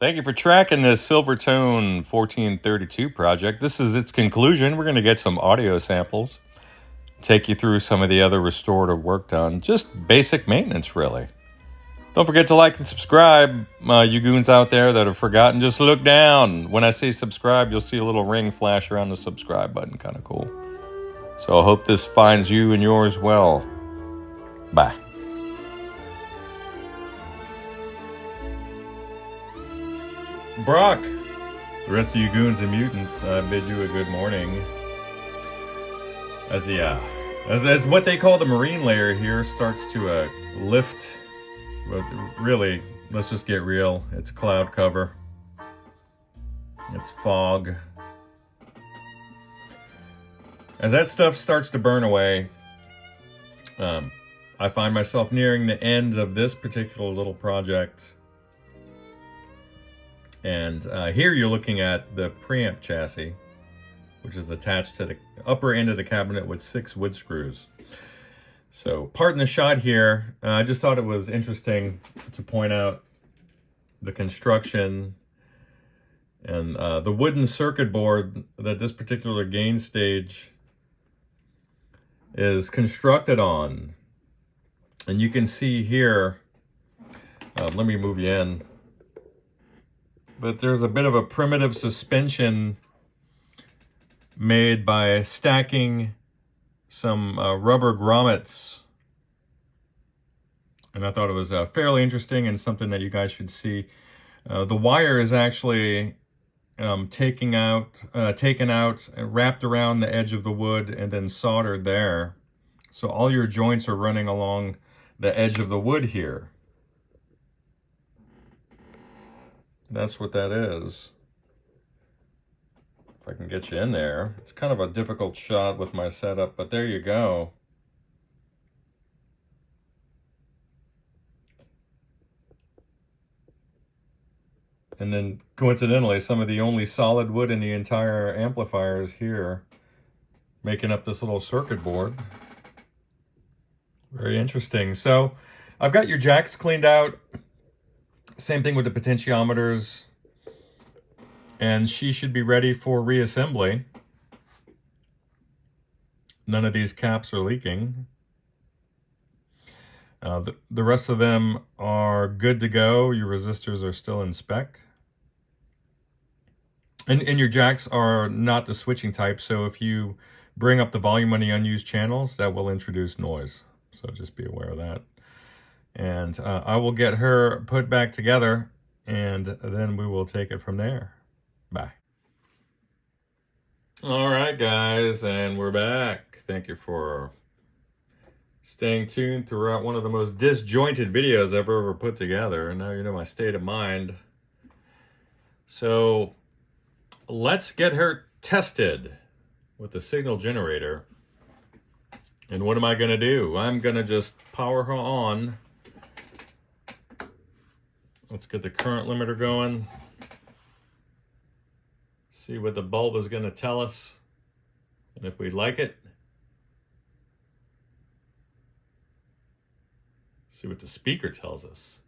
Thank you for tracking the Silvertone 1432 project. This is its conclusion. We're going to get some audio samples, take you through some of the other restorative work done. Just basic maintenance, really. Don't forget to like and subscribe, you goons out there that have forgotten. Just look down. When I say subscribe, you'll see a little ring flash around the subscribe button. Kind of cool. So I hope this finds you and yours well. Bye. Brock, the rest of you goons and mutants, I bid you a good morning. As what they call the marine layer here starts to lift. But really, let's just get real. It's cloud cover. It's fog. As that stuff starts to burn away, I find myself nearing the end of this particular little project. And here you're looking at the preamp chassis, which is attached to the upper end of the cabinet with 6 wood screws. So, pardon the shot here. I just thought it was interesting to point out the construction and the wooden circuit board that this particular gain stage is constructed on. And you can see here, let me move you in. But there's a bit of a primitive suspension made by stacking some rubber grommets. And I thought it was fairly interesting and something that you guys should see. The wire is actually taken out, wrapped around the edge of the wood, and then soldered there. So all your joints are running along the edge of the wood here. That's what that is. If I can get you in there. It's kind of a difficult shot with my setup, but there you go. And then, coincidentally, some of the only solid wood in the entire amplifier is here, making up this little circuit board. Very interesting. So, I've got your jacks cleaned out. Same thing with the potentiometers. And she should be ready for reassembly. None of these caps are leaking. The rest of them are good to go. Your resistors are still in spec. And your jacks are not the switching type, so if you bring up the volume on the unused channels, that will introduce noise. So just be aware of that. And I will get her put back together, and then we will take it from there. Bye. All right, guys, and we're back. Thank you for staying tuned throughout one of the most disjointed videos I've ever put together. And now you know my state of mind. So let's get her tested with the signal generator. And what am I going to do? I'm going to just power her on. Let's get the current limiter going. See what the bulb is going to tell us. And if we like it. See what the speaker tells us.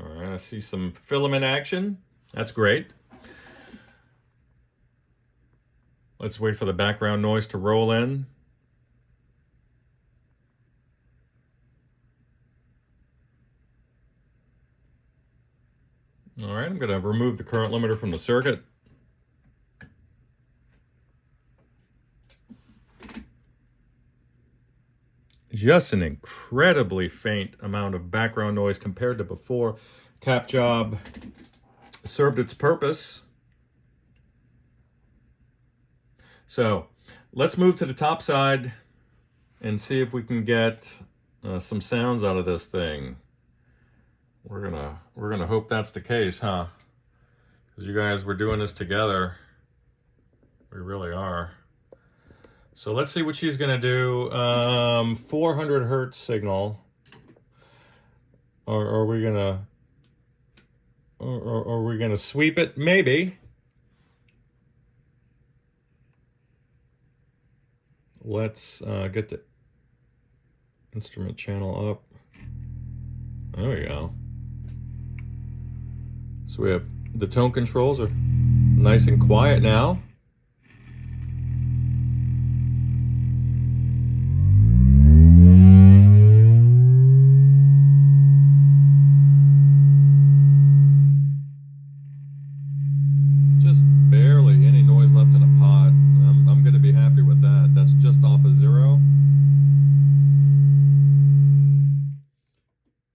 All right, I see some filament action. That's great. Let's wait for the background noise to roll in. All right, I'm going to remove the current limiter from the circuit. Just an incredibly faint amount of background noise compared to before. Cap job served its purpose. So let's move to the top side and see if we can get some sounds out of this thing. We're gonna hope that's the case, huh? Because you guys were doing this together. We really are. So let's see what she's gonna do. 400 hertz signal. Or are we gonna? Or are we gonna sweep it? Maybe. Let's get the instrument channel up. There we go. So we have the tone controls are nice and quiet now. Just barely any noise left in a pot. I'm going to be happy with that. That's just off of 0.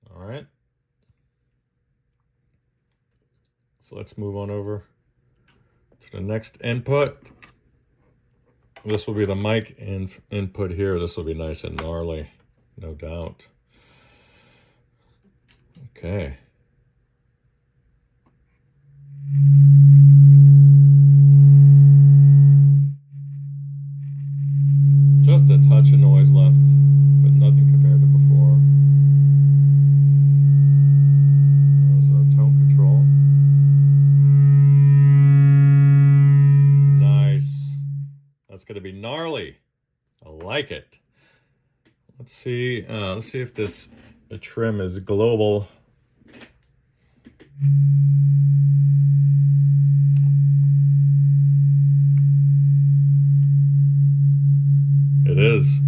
All right. So let's move on over to the next input. This will be the mic input here. This will be nice and gnarly, no doubt. Okay. Just a touch of noise left, but nothing compared to before. There's our tone control. Nice. That's going to be gnarly. I like it. Let's see if this trim is global. It is.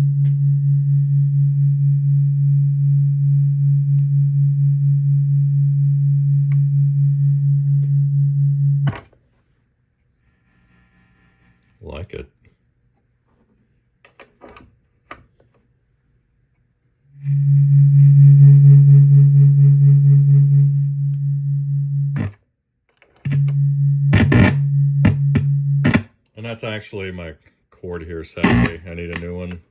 Like it. And that's actually my cord here, sadly. I need a new one.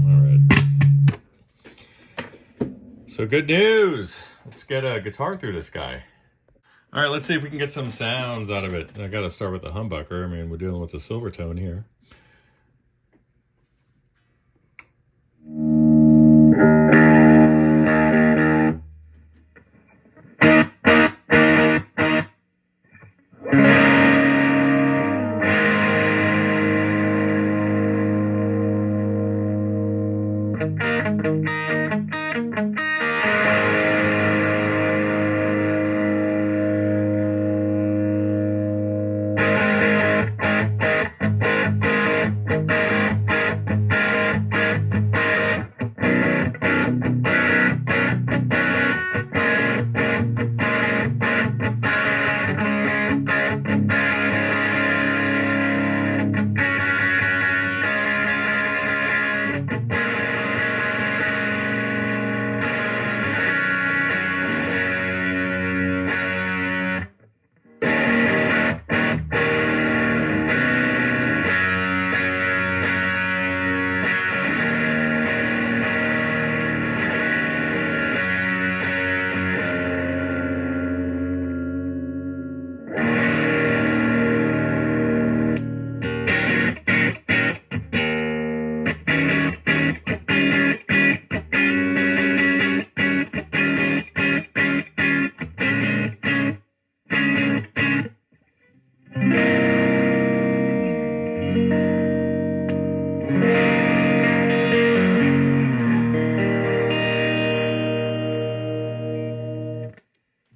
All right. So good news. Let's get a guitar through this guy. All right, let's see if we can get some sounds out of it. I got to start with the humbucker. I mean, we're dealing with the Silvertone here.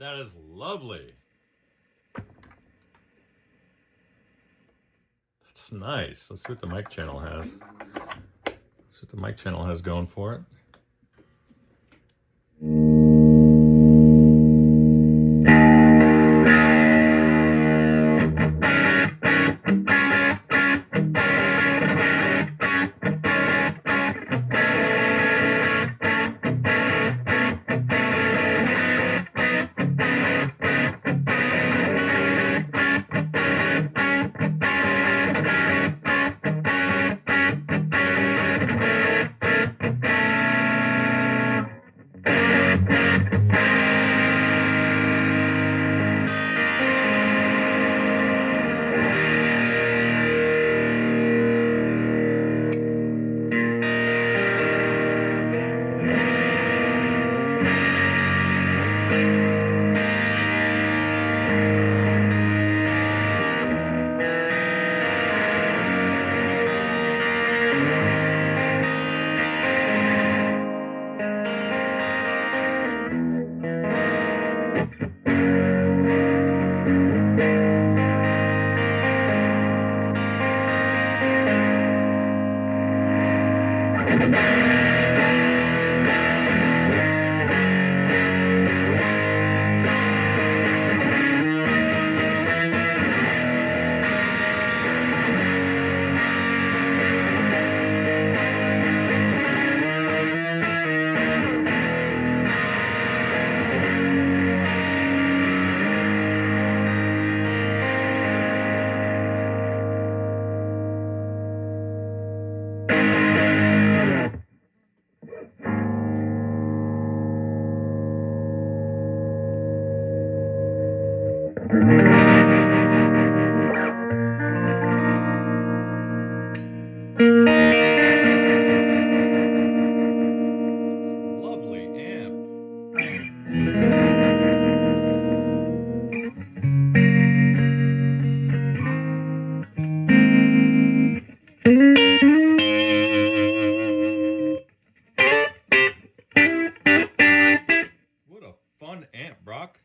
That is lovely. That's nice. Let's see what the mic channel has. Let's see what the mic channel has going for it. Fun amp, Brock.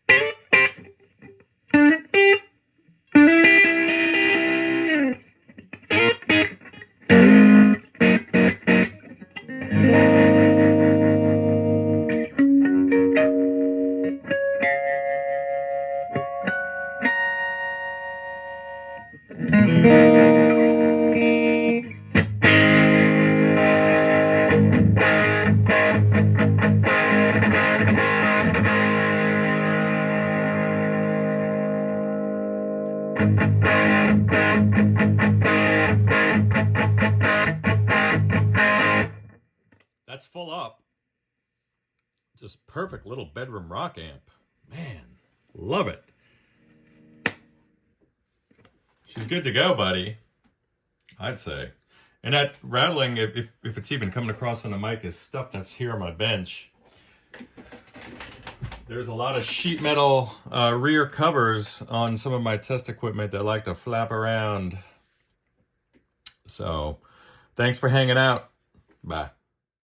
That's full up. Just perfect little bedroom rock amp. Man, love it. She's good to go, buddy. I'd say. And that rattling, if it's even coming across on the mic, is stuff that's here on my bench. There's a lot of sheet metal rear covers on some of my test equipment that like to flap around. So, thanks for hanging out. Bye.